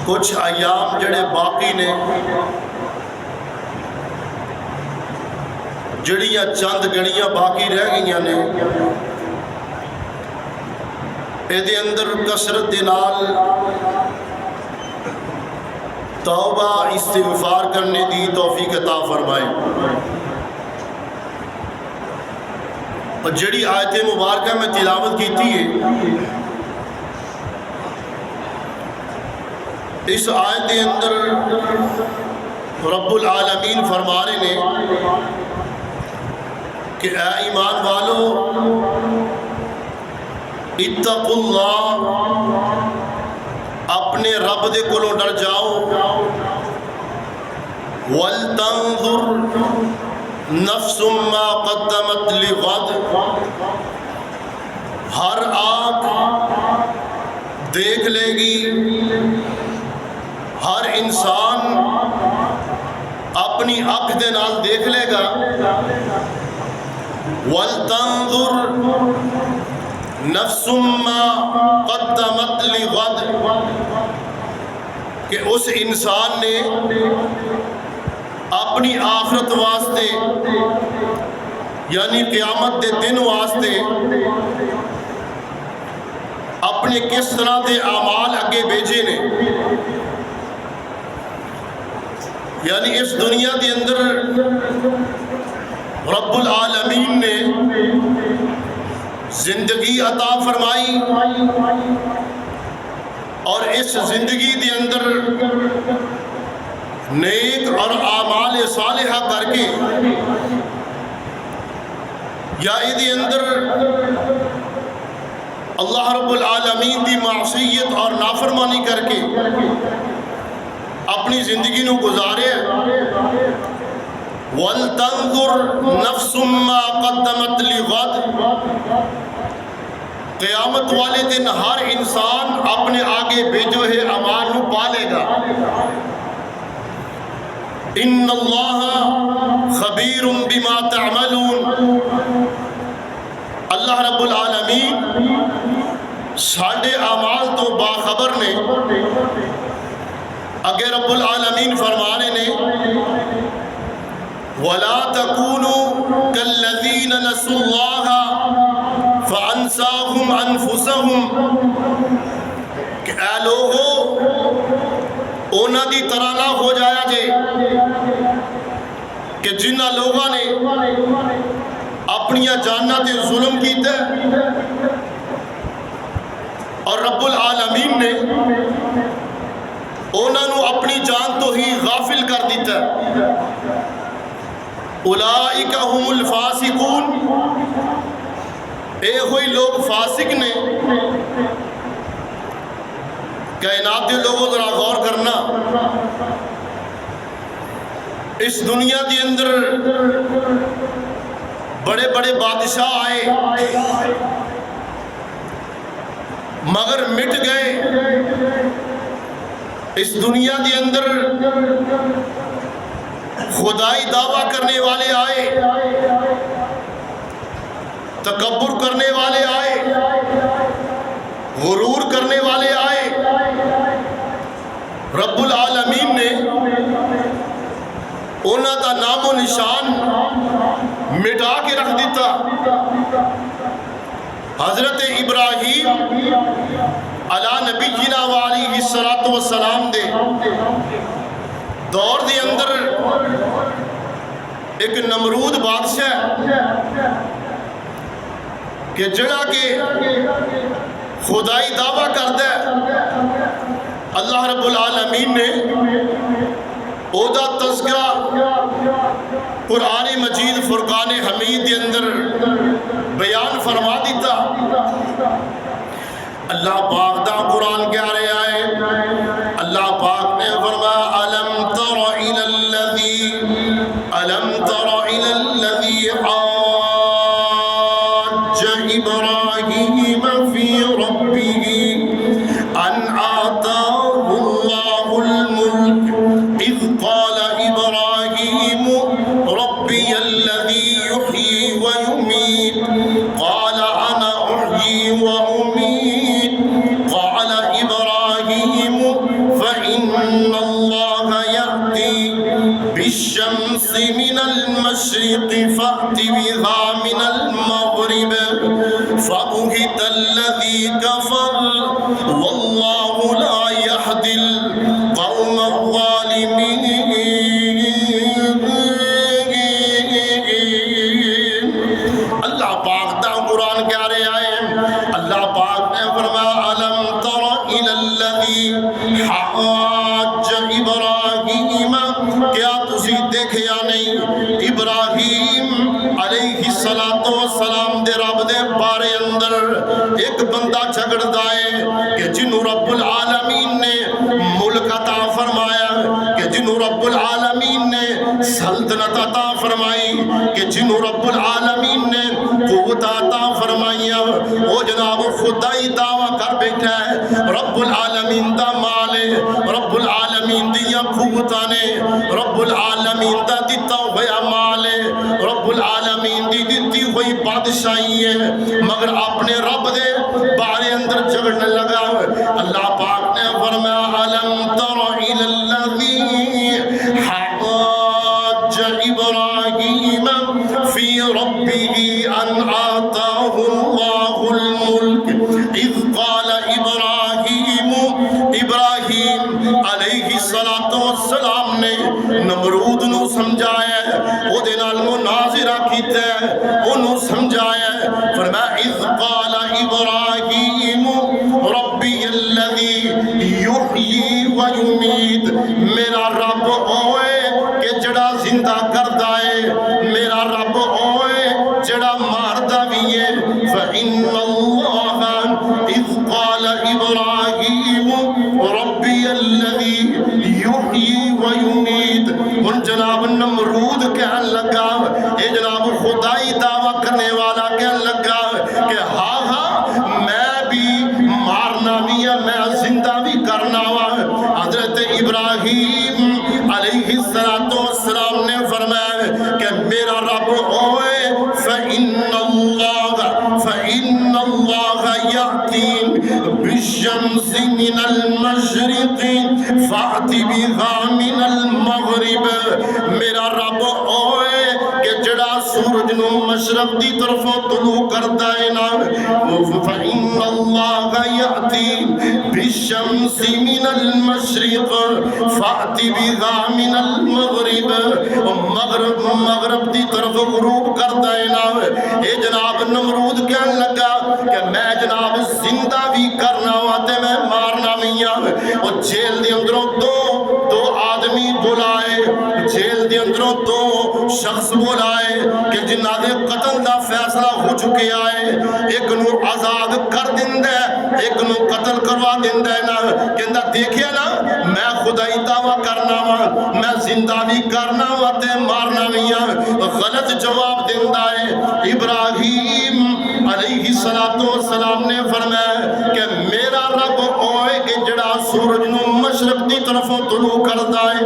کچھ ایام جڑے باقی نے، جڑیاں چند گھڑیاں باقی رہ گئیاں نے، ایدے اندر کثرت دے نال توبہ استغفار کرنے دی توفیق عطا فرمائے۔ اور جڑی آیت مبارکہ میں تلاوت کی تھی، اس آیت کے اندر رب العالمین فرما رہے نے کہ اے ایمان والو، اتقوا اللہ، اپنے رب دے کولوں ڈر جاؤ، وَلْتَنظُرْ نَفْسٌ مَا قَدَّمَتْ لِغَدٍ، ہر آنکھ دیکھ لے گی، ہر انسان اپنی آنکھ دے نال دیکھ لے گا۔ وَلْتَنظُرْ نَفْسٌ مَا قَدَّمَتْ لِغَدٍ، کہ اس انسان نے اپنی آخرت واسطے یعنی قیامت دے دن واسطے اپنے کس طرح دے اعمال اگے بھیجے نے۔ یعنی اس دنیا کے اندر رب العالمین نے زندگی عطا فرمائی، اور اس زندگی کے اندر نیک اور اعمال صالحہ کر کے، یا ایدے اندر اللہ رب العالمین دی معصیت اور نافرمانی کر کے اپنی زندگی نو گزارے۔ وَلْتَنظُرْ نَفْسٌ مَا قَدَّمَتْ لِغَدٍ، قیامت والے دن ہر انسان اپنے آگے بھیجے ہوئے اعمال نو پالے گا۔ ان اللہ خبیر بما تعملون، اللہ رب العالمین ساڈے اعمال تو باخبر نے۔ اگر رب العالمین فرمانے نے وَلَا تَكُونُوا كَالَّذِينَ نَسُوا اللَّهَ فَأَنْسَاهُمْ أَنفُسَهُمْ، کہ اے لوگو اونا دی طرح نہ ہو جایا جے کہ جنہ لوگاں نے اپنی جانہ تے ظلم کیتا اور رب العالمین نے اونا نو اپنی جان تو ہی غافل کر دیتا۔ اولئک هم الفاسقون، اے ہوئی لوگ فاسق نے۔ کائنات دے لوگوں ذرا غور کرنا، اس دنیا کے اندر بڑے بڑے بادشاہ آئے مگر مٹ گئے۔ اس دنیا کے اندر خدائی دعویٰ کرنے والے آئے، تکبر کرنے والے آئے، غرور کرنے والے آئے۔ رب العالمین نے انہاں دا نام و نشان مٹا کے رکھ دیتا۔ حضرت ابراہیم علی نبینا وعلیہ السلام دے دور دے اندر ایک نمرود بادشاہ کہ جڑا کہ خدائی دعویٰ کرتا ہے، اللہ رب العالمین نے او دا تذکرہ قرآن مجید فرقان حمید کے اندر بیان فرما دیتا۔ اللہ پاک دا قرآن کہہ رہے آئے، اللہ پاک نے فرمایا أَلَمْ تَرَ إِلَى الَّذِي حَاجَّ إِبْرَاهِيمَ فِي رَبِّهِ أَنْ آتَاهُ اللَّهُ الْمُلْكَ إِذْ قَالَ إِبْرَاهِيمُ رَبِّيَ الَّذِي يُحْيِي وَيُمِيتُ قَالَ أَنَا أُحْيِي وَأُمِيتُ قَالَ إِبْرَاهِيمُ من المشرق فأت بها من المغرب فبهت الذي كفر والله لا يهدي القوم الظالمين. اللہ پاک دا قرآن کہہ رہے ہیں، اللہ پاک نے فرمایا ألم تر إلى الذي حاج إبراهيم، کیا تسی دیکھیا نہیں ابراہیم علیہ السلام دے رب دے بارے اندر ایک بندہ جھگڑدا ہے کہ جنوں رب العالمین نے ملک عطا فرمایا، کہ جنوں رب العالمین نے سلطنت عطا فرمائی، کہ جنوں رب العالمین نے قوت عطا فرمائی، وہ جناب خدا ہی دعویٰ کر بیٹھا ہے رب العالمین دا مال ہے، رب العالمین دیاں قوتاں نے، رب العالمین دا دتا ہویا مال ہے، رب العالمین دی دتی ہوئی بادشاہی ہے، مگر اپنے رب دے بارے اندر جھگڑنے لگا۔ اللہ پاک نے فرمایا ألم تر إلى الذي حاج إبراهيم في ربه أن آتاه الله الملك إذ قال إبراهيم علیہ السلام نے نمرود نو سمجھایا ہے، او دے نال مناظرہ کیتا ہے، انہوں سمجھایا ہے، فرمایا اذ قال ابراہیم ربی الذی یحیی و یمیت، میرا رب اوے کہ جڑا زندہ کردا ہے، میرا رب اوے جڑا ماردا بھی ہے، فإن اللہ اذ قال ابراہیم ربی الذی یحیی و یمیت، ان جناب نمرود کہنے لگا، اے جناب خدائی دعویٰ کرنے والا کہنے لگا کہ ہاں ہاں میں بھی مارنا بھی ہے، میں زندہ بھی کرنا ہوا۔ حضرت ابراہیم علیہ السلام نے فرمایا کہ میرا رب ہوئے فإن اللہ یأتی بالشمس من المشرق فأت بها من المغرب، میرا رب ہوئے کہ جڑا سورج نو مشرق دی طرف طلوع کرتا ہے نا، فإن اللہ یأتی بالشمس من المشرق فأت بها من المغرب، مغرب دی طرف غروب کرتا ہے نا۔ اے جناب نمرود کہنے لگا کہ میں جناب زندہ بھی کرنا ہوا تے میں مارنا بھی ہوں۔ اور جیل دے اندروں دو آدمی بلائے، جیل دے اندروں دو شخص بلائے کہ جنہاں دے قتل دا فیصلہ ہو چکے آئے، ایک نو آزاد کر دیندہ ہے، ایک نو قتل کروا دیندہ ہے نا، کہندہ دیکھیا نا میں خدائی دعویٰ کرنا ہوا، میں زندہ بھی کرنا ہوا تے مارنا بھی ہوں۔ غلط جواب دیندہ ہے۔ ابراہیم علیہ السلام نے فرمایا کہ میرا رب ہوئے کہ جڑا سورج نو مشرق دی طرفوں طلوع کردا ہے۔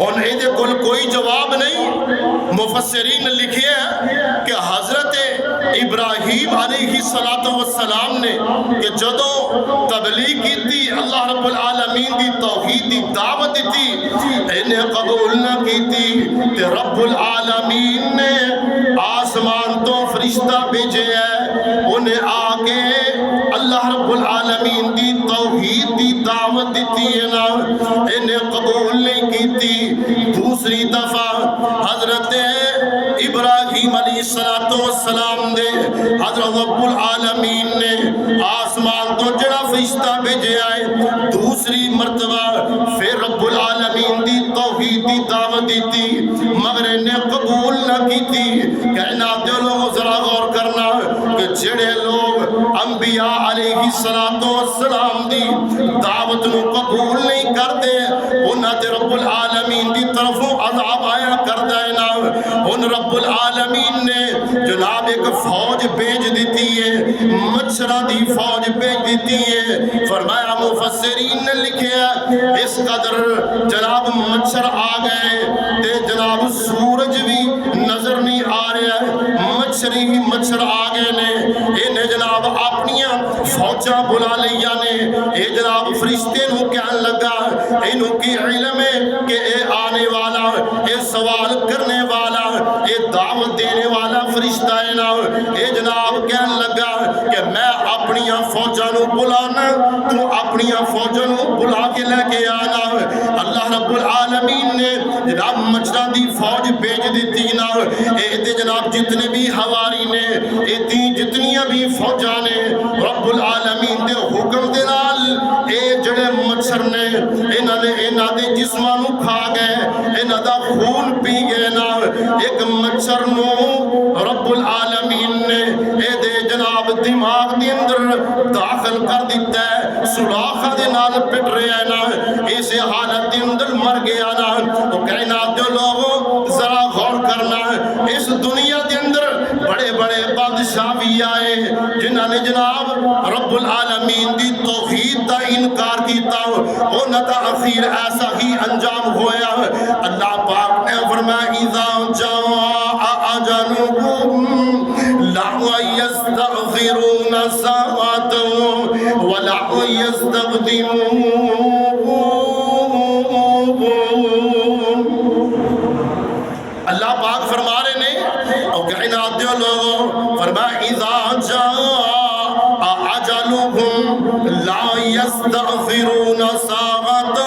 اور ایدے کل کوئی جواب نہیں۔ مفسرین نے لکھے ہیں کہ حضرت ابراہیم علیہ السلام نے کہ جدوں تبلیغ کی تھی، اللہ رب العالمین دی توحید دی دعوت دی، انہیں قبول نہ کی تھی، کہ رب العالمین نے آسمان تو فرشتہ بھیجے ہے، انہیں آگے اللہ رب العالمین دی توحید دی دعوت دیتی ہے نا، انہیں قبول نہیں کی تھی۔ دوسری دفعہ حضرت ابراہیم علیہ السلام نے حضرت رب العالمین نے آسمان تو جڑا فرشتہ بھیجے آئے، دوسری مرتبہ پھر رب العالمین دی توحید دی دعوت دیتی، مگر انہیں قبول نہ کی تھی۔ کہنا دے لوگوں ذرا غور کرنا کہ جڑے لوگ انبیاء علیہ السلام دی دعوت نو قبول نہیں کرتے، انہاں تے رب العالمین دی طرفوں عذاب آیا کردا ہے نا۔ ان رب العالمین نے جناب ایک فوج بھیج دیتی ہے، مچھراں دی فوج بھیج دیتی ہے۔ فرمایا مفسرین نے لکھیا اس قدر جناب مچھر آ گئے تے جناب سورج بھی نظر نہیں آ رہا ہے، مچھر ہی مچھر آ گئے نے، انہیں جناب اپنیاں فوج فوجاں بلا لیا نے اے جناب فرشتے نو کہن لگا اینو کی علم ہے کہ اے آنے والا اے سوال کرنے والا اے دعوت دینے والا فرشتہ ہے نا اے جناب کہن لگا کہ میں اپنی فوجاں نو بلانا تو اپنی فوجاں نو بلا کے لے کے آنا اللہ رب العالمین نے جناب مچھراں دی فوج بھیج دیتی نا اے تے جناب جتنے بھی حواری نے اے تی جتنیاں بھی فوجاں نے رب العالمین دے حکم دے نال اے جڑے مچھر نے انہاں دے جسماں نو کھا گئے انہاں دا خون پی گئے نا ایک مچھر نو رب العالمین نے اے دے جناب دماغ دے اندر داخل کر دیتا ہے سوراخ دے نال پٹ رہا ہے نا اسے حالت دے اندر مر گیا نا تو کائنات دے لوگوں ذرا غور کرنا اس دنیا دے اندر بڑے بڑے بادشاہ بھی آئے جنہاں نے جناب رب العالمین دی توحید دا انکار کیتا انہاں دا اخیر ایسا ہی انجام ہویا اللہ پاک نے فرمایا اذا جاء اجلهم لا يستغفرون ساعة ولا يستقدمون اللہ پاک فرما رہے نے اور کائنات دے لوگوں فرمایا اذا جاء اجلهم لا يستغفرون ساعة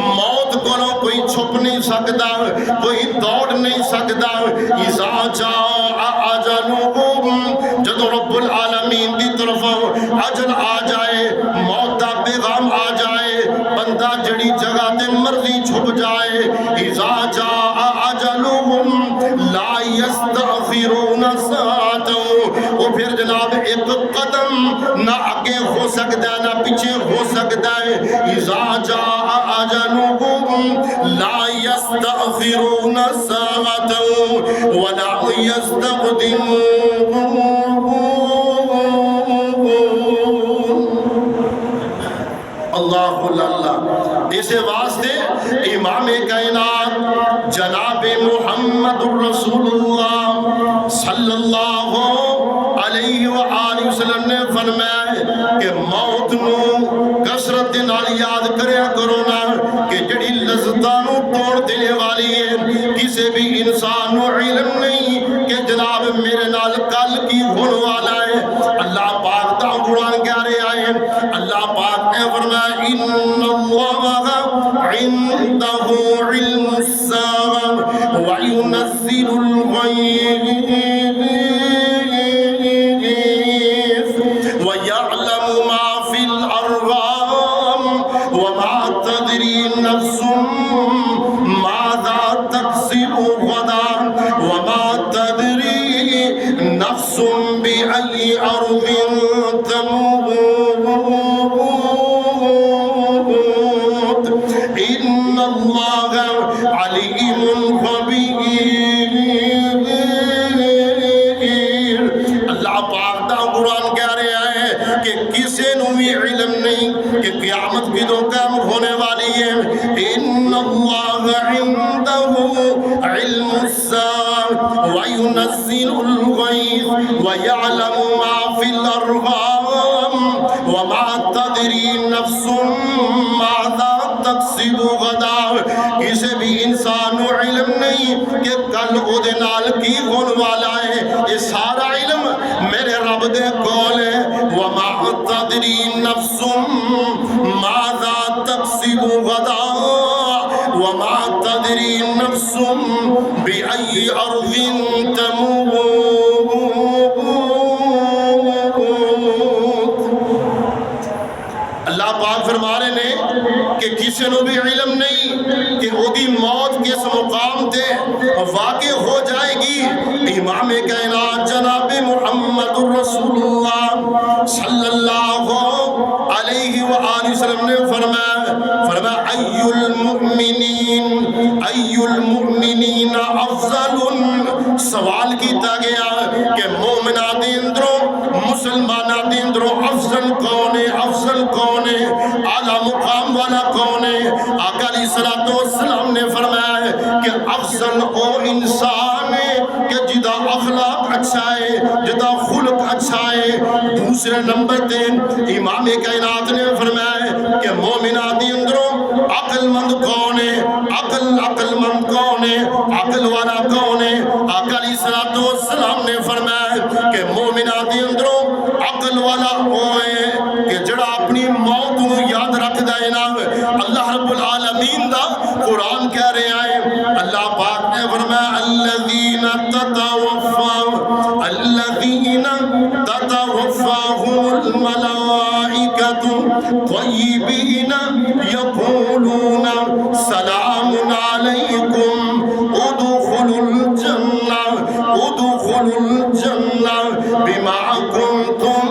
موت کو کوئی چھپ نہیں سکتا کوئی دوڑ نہیں سکتا اذا جاء اجلهم جدو رب العالمین دی طرف اجل آ جائے موت دا پیغام آ جائے بندہ جڑی جگہ تے مرضی چھپ جائے اذا جاء اجلهم لا يستغفرون ساعة وہ پھر جناب ایک قدم نہ آگے ہو سکتا ہے نہ پیچھے ہو سکتا ہے اذا جاء اجلهم لا يستغفرون ساعة ولا يستقدمون اللہ اللہ اس واسطے امام کائنات جناب محمد الرسول اللہ صلی اللہ علیہ وآلہ وسلم نے فرمایا کہ موت نو کثرت نال یاد کریا کرو نا کہ جڑی لذتاں نو توڑ دینے والی ہے کسی بھی انسان نو علم نہیں کہ جناب میرے نال کل کی ہونے والا ہے اللہ پاک دا قرآن کہہ رہے آئے اللہ پاک نے فرمایا ان اللہ عنده علم الساعة وينزل الغيث ويعلم ما في الأرحام وما تدري نفس ماذا تكسب غدا وما تدري نفس بأي أرض تموت إن الله عليم خبير اللہ پاک دا قرآن کہہ رہا ہے کہ کسی نو بھی علم نہیں کہ قیامت کی دو قائم ہونے والی ہے ان اللہ عنده علم الساعة وينزل الغيث ويعلم ما في الأرحام وما تدري نفس ماذا تکسب غدا کسی بھی انسان نو علم نہیں کہ کل او دے نال کی ہون والا ہے یہ سارا علم میرے رب دے کول ہے وما تدری نفس ماذا تکسب غدا وما تدری نفس بأي أرض تموت اللہ پاک فرما رہے نے کہ کسی نو بھی علم نہیں کہ وہ دی موت کس مقام تے واقع ہو جائے گی امام کائنات جناب محمد الرسول اللہ صلی اللہ علیہ وآلہ وسلم نے فرمایا ای المؤمنین افضل سوال کیتا گیا کہ مومنہ دے اندروں مسلمانہ دے اندروں افضل کون ہے افضل کون ہے اعلیٰ مقام والا کون ہے آقا علیہ السلام نے فرمایا کہ افضل او انسان ہے کہ جدا اخلاق اچھا ہے، جدا خلق اچھا ہے۔ دوسرے نمبر تے امام کائنات نے فرمایا کہ مومنات دی اندروں عقل مند کون ہے؟ عقل مند کون ہے؟ عقل والا کون ہے؟ آقا علیہ الصلوۃ والسلام نے فرمایا کہ مومنات دی اندروں عقل والا وہ ہے کہ جڑا اپنی موت کو یاد رکھدا ہے نا۔ اللہ رب العالمین دا قرآن کہہ رہے ہیں، اللہ پاک نے فرمایا الذین تتوفاهم الملائکۃ طیبین یقولون سلام علیکم ادخلوا الجنہ بما کنتم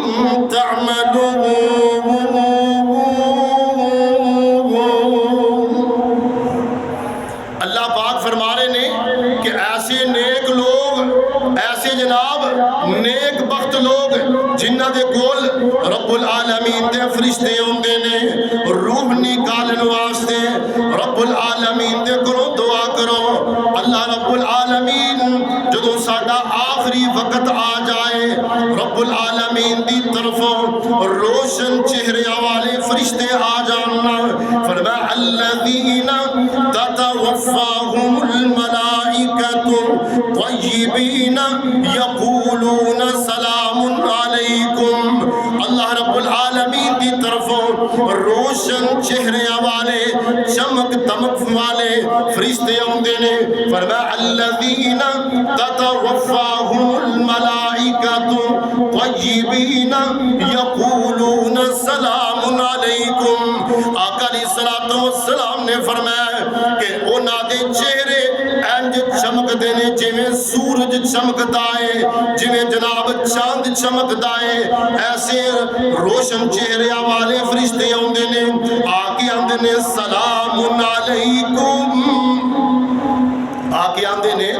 تعملون۔ اللہ پاک فرما رہے نے کہ ایسے نیک لوگ، ایسے جناب نیک بخت لوگ جنہ دے کول رب العالمین دے فرشتے ہوندے نے روح نکالن واسطے، رب العالمین دے کرو دعا کرو۔ اللہ رب العالمین جدو ساڈا آخری وقت آ جائے، رب العالمین دی طرفوں روشن چہرے والے فرشتے آ جانا۔ فرمایا الذین تتوفاهم الملائکۃ طیبین یقولون سلام علیکم۔ اللہ رب العالمین دی طرفوں روشن چہرے والے چمک دمک والے فرشتے آندے نے۔ فرمایا الذین تتوفاهم الملائکۃ طیبین یقولون سلام علیکم۔ آقا علیہ الصلوۃ والسلام نے فرمایا کہ انہاں دے چہرے انج چمکدے نے جویں سورج چمکدا ہے، جویں جناب چاند چمکدا ہے، ایسے روشن چہرے والے فرشتے آندے نے، آکے آندے نے سلام علیکم، آکے آندے نے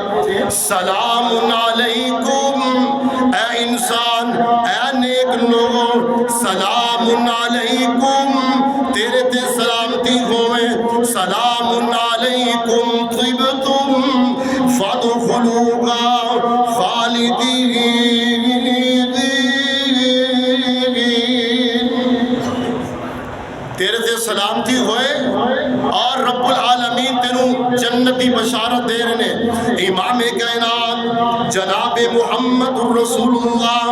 سلام علیکم۔ اے انسان، اے نیک لوگو، سلام علیکم، تیرے تے سلامتی ہوئے، سلام علیکم طبتم فادخلوها خالدین۔ تیرے تے سلامتی ہوئے اور رب العالمین تینوں جنتی بشارت دے رہے ہیں۔ امام کائنات جناب محمد رسول اللہ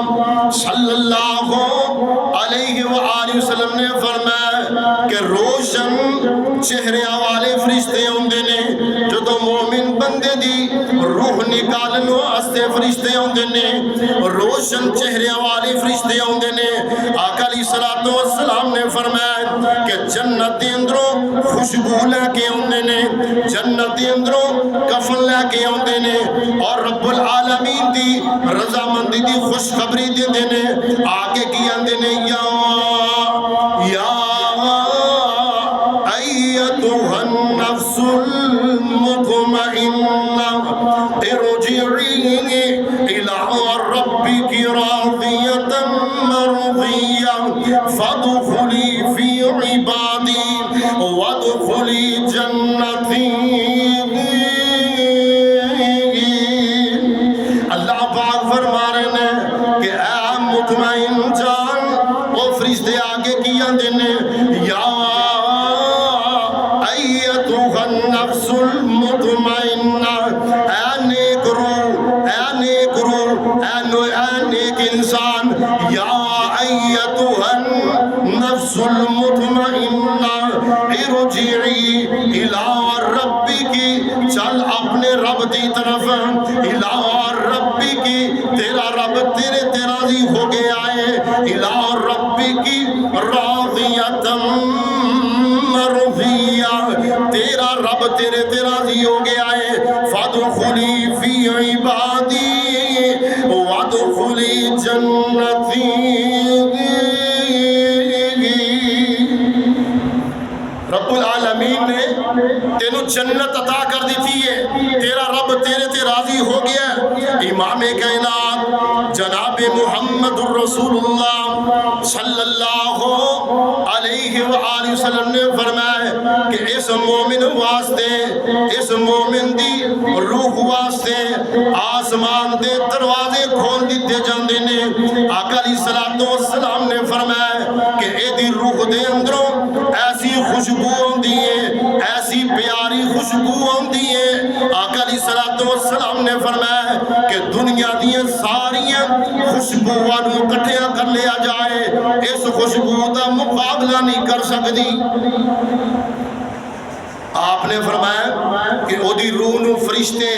صلی اللہ علیہ وآلہ وسلم نے فرمایا کہ روشن چہرے والے فرشتے ہوندے نے، جو تو مومن بندے دی روح نکالن واسطے فرشتے ہوندے نے، روشن چہرے والے فرشتے ہوندے نے۔ آقا علیہ الصلوۃ والسلام نے فرمایا کہ جنت دے اندروں خوشبو لے کے ہوندے نے، جنت دے اندروں کفن لے کے ہوندے نے، اور رب العالمین دی رضامندی دی خوشخبری دیندے نے۔ آگے کی آندے نے یا ایتھا النفس المطمئنہ ارجعی الی ربک راضیۃ مرضیہ فادخلی فی عبادی وادخلی جنتی۔ اللہ پاک فرما رہے ہیں کہ اے مطمئن جان، وہ فرشتے آگے کی آندے نے یا ایتھا النفس المطمئنہ، اے نیک روح، اے نیک روح، اے نیک انسان، یا ایتھا النفس المطمئنہ ارجعی الی ربک، چل اپنے رب دی طرف، الی ربک، تیرا رب تیرے راضی ہو گیا ہے، الی ربک راضیۃ مرضیہ، تیرا رب تیرے راضی ہو گیا ہے، فادخلی فی عبادی وادخلی جنتی۔ رب العالمین نے تینوں جنت عطا کر دیتی ہے، تیرا رب تیرے تے راضی ہو گیا ہے۔ امام کائنات جناب محمد الرسول اللہ صلی اللہ علیہ وآلہ وسلم نے فرمایا کہ اس مومن واسطے اس مومن دی روح واسطے آسمان دے دروازے کھول دیتے جاندے نے آقا علیہ الصلوۃ والسلام نے فرمایا کہ اے دی روح دے اندروں ایسی خوشبو ہوندی ہے ایسی پیاری خوشبو ہوندی ہے آقا علیہ الصلوۃ والسلام نے فرمایا کہ دنیا دیاں ساریاں خوشبوواں نوں اکٹھیاں کر لیا جائے اس خوشبو دا مقابلہ نہیں کر سکتی آپ نے فرمایا کہ او دی روح نو فرشتے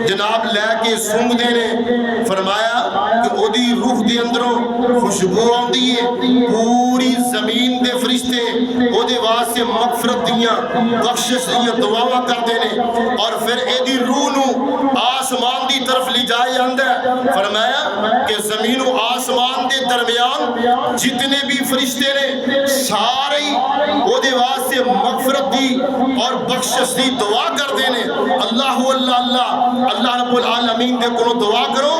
جناب لے کے سونگ دے نے فرمایا کہ او دی روح دے اندروں خوشبو آندی ہے پوری زمین دے فرشتے او دے واسطے مغفرت دیاں بخشش دیاں دعاواں کر دے نے اور پھر اے دی روح نو آسمان دی طرف لے جائے جاندا ہے فرمایا کہ زمین و آسمان دے درمیان جتنے بھی فرشتے نے سارے او دے واسطے مغفرت دی اور بخشش دی دعا کر دینے اللہ اللہ اللہ اللہ رب العالمین دے کو دعا کرو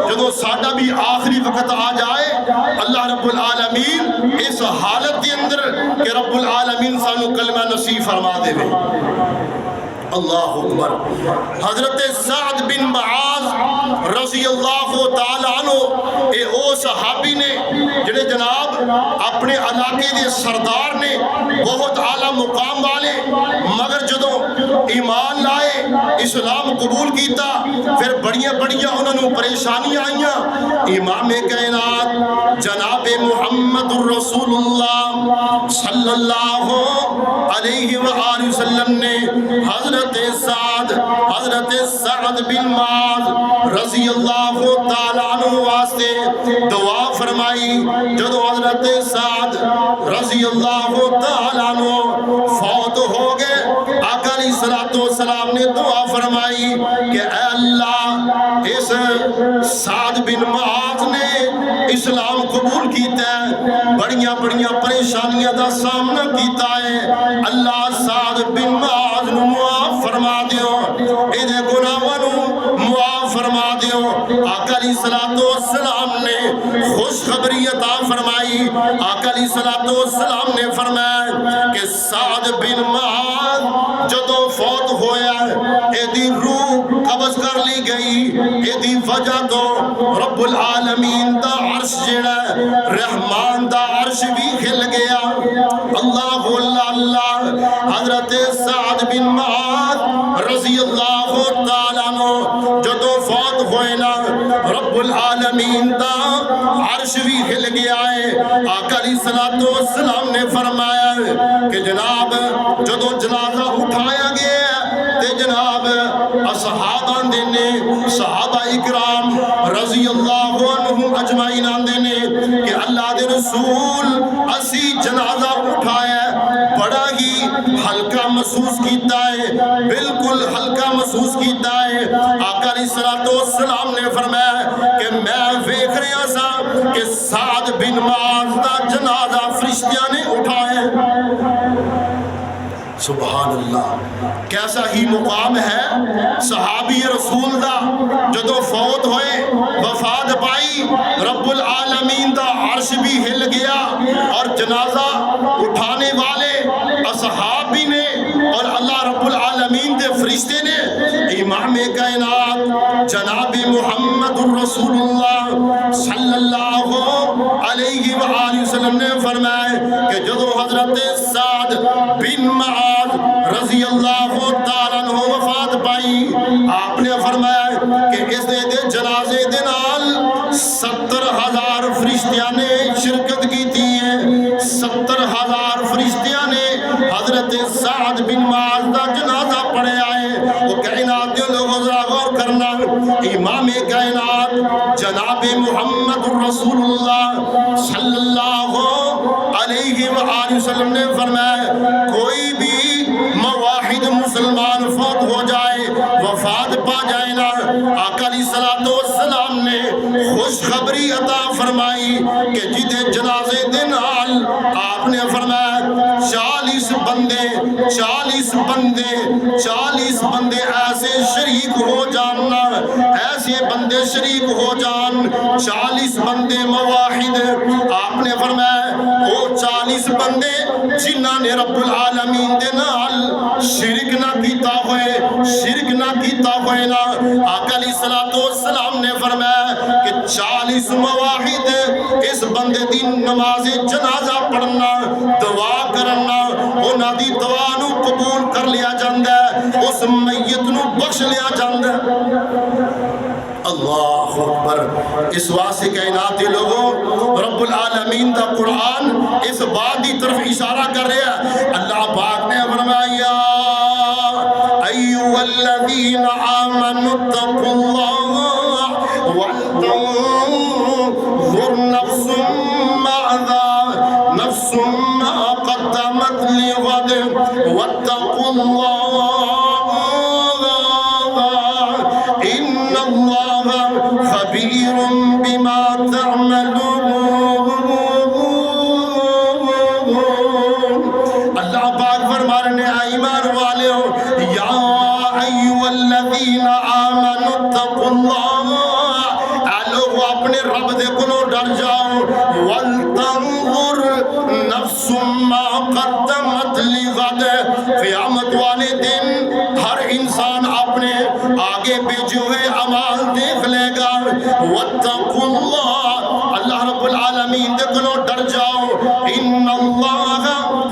جدو ساڈا بھی آخری وقت آ جائے اللہ رب العالمین اس حالت کے اندر کہ رب العالمین سانو کلمہ نصیب فرما دے اللہ اکبر حضرت سعد بن معاذ رضی اللہ تعالیٰ عنہ اے او صحابی نے جنہیں جناب اپنے علاقے دے سردار نے بہت اعلیٰ مقام والے مگر جدوں ایمان لائے اسلام قبول کیتا پھر بڑیاں انہوں نے پریشانیاں آئیاں امام کائنات جناب محمد الرسول اللہ صلی اللہ علیہ وآلہ وسلم نے حضرت سعد بن معاذ رضی اللہ تعالیٰ عنہ واسطے دعا فرمائی جدو حضرت سعد رضی اللہ تعالیٰ عنہ فوت ہو گئے آقا علیہ الصلوۃ والسلام نے دعا فرمائی کہ اے اللہ اس سعد بن معاذ نے اسلام قبول کیتا ہے بڑیاں پریشانیاں دا سامنا کیتا ہے اللہ سعد بن معاذ نو معاف فرما دیو ایدے گناہاں نو معاف فرما دیو آقا علیہ الصلوۃ والسلام نے خوشخبری عطا فرمائی آقا علیہ الصلوۃ والسلام نے فرمایا کہ سعد بن معاذ جدو فوت ہویا ایدی روح قبض کر لی گئی ایدی وجہ تو رب العالمین دا عرش جڑا رحمان دا عرش بھی کھل گیا اللہ اللہ حضرت سعد بن معاذ رضی اللہ تعالیٰ عنہ جدو فوت ہوئے نا رب العالمین دا عرش بھی ہل گیا ہے آقا علیہ الصلوۃ والسلام نے فرمایا کہ جناب جدو جنازہ اٹھایا گیا تے جناب اصحابہ دینے صحابہ اکرام رضی اللہ عنہم اجمعین دینے کہ اللہ دے رسول اسی جنازہ اٹھایا بڑا ہی ہلکا محسوس کیتا ہے بالکل ہلکا محسوس کیتا ہے آقا علیہ الصلوۃ والسلام نے فرمایا کہ میں دیکھ رہا سا کہ سعد بن معاذ دا جنازہ فرشتیاں نے اٹھایا سبحان اللہ کیسا ہی مقام ہے صحابی رسول دا جدو فوت ہوئے وفات پائی رب العالمین دا عرش بھی ہل گیا اور جنازہ اٹھانے والے اصحاب بھی نے اور اللہ رب العالمین دے فرشتے نے امام کائنات جناب محمد الرسول اللہ صلی اللہ علیہ وآلہ وسلم نے فرمایا کہ جدو حضرت سعد بن معاذ رضی اللہ تعالیٰ عنہ وفات پائی آپ نے فرمایا کہ اس دے جنازے دے نال 70,000 فرشتیاں نے شرکت کی تھی 70,000 فرشتیاں نے حضرت سعد بن معاذ دا جنازہ پڑھے آئے وہ کائنات دے لوگوں ذرا غور کرنا امام کائنات جناب محمد الرسول اللہ صلی اللہ علیہ وآلہ وسلم نے فرمایا کوئی بھی مواحد مسلمان فوت ہو جائے وفات پا جائے نا آقا علیہ الصلوۃ والسلام نے خوشخبری عطا فرمائی کہ جدے جنازے دے نال آپ نے فرمایا 40 بندے ایسے شریک ہو جاننا ایسے بندے شریک ہو جان 40 بندے مواحد آپ نے فرمایا وہ 40 40 بندے جنہاں نے رب العالمین دے نال شرک نہ کیتا ہوئے، شرک نہ کیتا ہوئے نا، آقا علیہ السلام نے فرمایا کہ 40 مواحد اس بندے دی نماز جنازہ پڑھنا، دعا کرنا، انہاں دی دعا نو قبول کر لیا جاندا ہے، اس میت نو بخش لیا جاندا ہے۔ اللہ اکبر۔ اس واسطے کائنات لوگوں رب العالمین دا قرآن اس بات دی طرف اشارہ کر رہا ہے۔ اللہ پاک نے فرمایا ایھا الذین آمنوا اتقوا اللہ ولتنظر نفس ما قدمت لغد واتقوا اللہ ان اللہ خبیر بما تعملون۔ اللہ پاک فرما رہے ہیں ایمان والے ہو، یا ایھا الذین آمنوا اتقوا اللہ، اے لوگو اپنے رب دے کولوں ڈر جاؤ، ولتنظر نفس ما قدمت لغد، قیامت والے دن ہر انسان اپنے آگے بھیجے ہوئے اعمال دیکھ لے گا۔ واتقوا اللہ، اللہ رب العالمین دے کولوں ڈر جاؤ، ان اللہ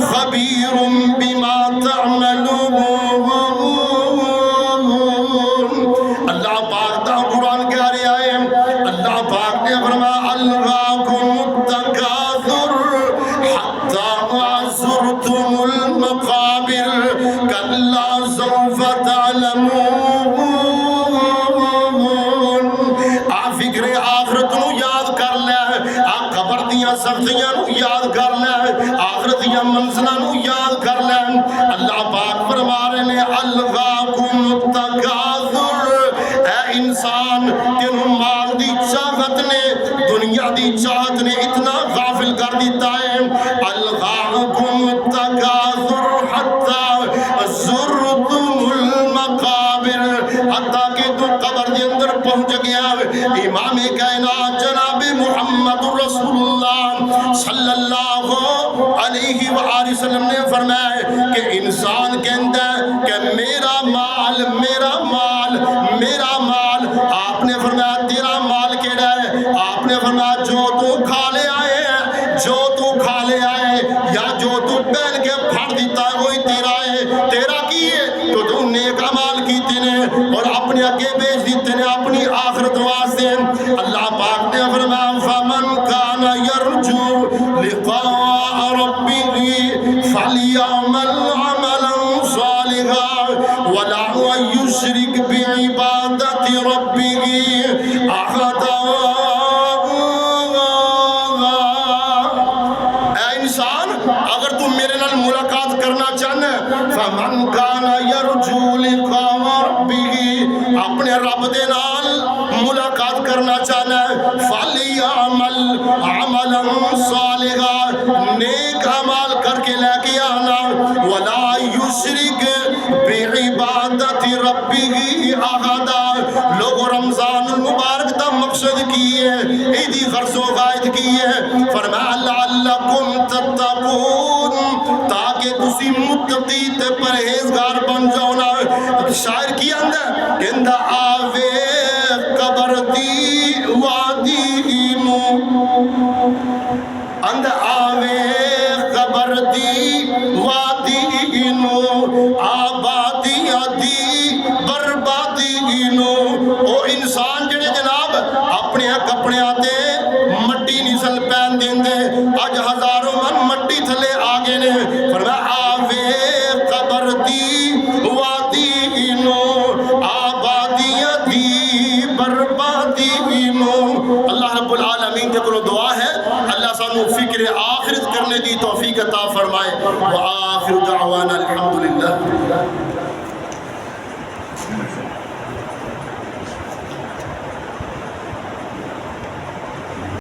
خبیر بما تعملون۔ اللہ پاک دا قرآن کہہ رہا ہے، اللہ پاک نے فرمایا الہاکم التکاثر حتی زرتم المقابر کلا سوف تعلمون۔ آپ فکر آخرت نو یاد کر لے، آپ قبر دیاں سختیاں نو یاد کر لے، آخرت دیاں منزلاں نو یاد کر لے۔ اللہ پاک فرما رہے ہیں الہاکم التکاثر، اے انسان تینوں مال دی چاہت نے، دنیا دی چاہت نے اتنا غافل کر دیتا ہے۔ الہاکم التکاثر حتی زرتم المقابر، حتیٰ کہ تو قبر دے اندر پہنچ گیا۔ امام کائنات جناب محمد رسول اللہ صلی اللہ علیہ وآلہ وسلم نے فرمایا کہ انسان کہتا ہے کہ میرا مال میرا مال میرا مال۔ آپ نے فرمایا تیرا مال کیڑا ہے؟ آپ نے فرمایا جو تو کھا لے آئے ہیں، جو تو کھا لے آئے یا جو تو پہن کے پھاڑ دیتا ہے وہی تیرا ہے۔ تیرا کی ہے تو تو نیک اعمال کیتے نے اور اپنے اگے بیچ دیتے نے اپنی آخرت واسطے۔ اللہ پاک نے فرمایا فمن کان یرجو لقاء ربہ فلیعمل عملا صالحا ولا یشرک بعبادت ربہ احدا۔ اے انسان اگر تم میرے نال ملاقات کرنا چاہنا ہے، فمن کان یرجو لقاء ربہ، اپنے رب دے نال ملاقات کرنا چاہنا ہے، فلیعمل عملا صالحا، نیک عمال کر کے لے کے آنا، ولا یشرک بعبادت ربہ احدا۔ لوگوں رمضان المبارک دا مقصد کی ہے، عیدی غرض و غائد کی ہے، فرمایا لعلکم تتقون، تاکہ تسی متقی تے پرہیزگار بن جاؤ نا۔ شاعر کی اندہ آوے قبر دی وادی نو، اندہ آوے قبر دی وادی نو، آبادی دی بربادی نو۔ او انسان جڑے جناب اپنے کپڑے آتے مٹی نسل پہن دیں دے، آج ہزاروں من مٹی تھلے آگے نے، فرمایا آوے قبر دی وادی نو، آبادی دی بربادی نو۔ اللہ رب العالمین کے کلو دعا ہے اللہ سانو فکر آخرت کرنے دی توفیق عطا فرمائے۔ وآخر دعوانا الحمدللہ۔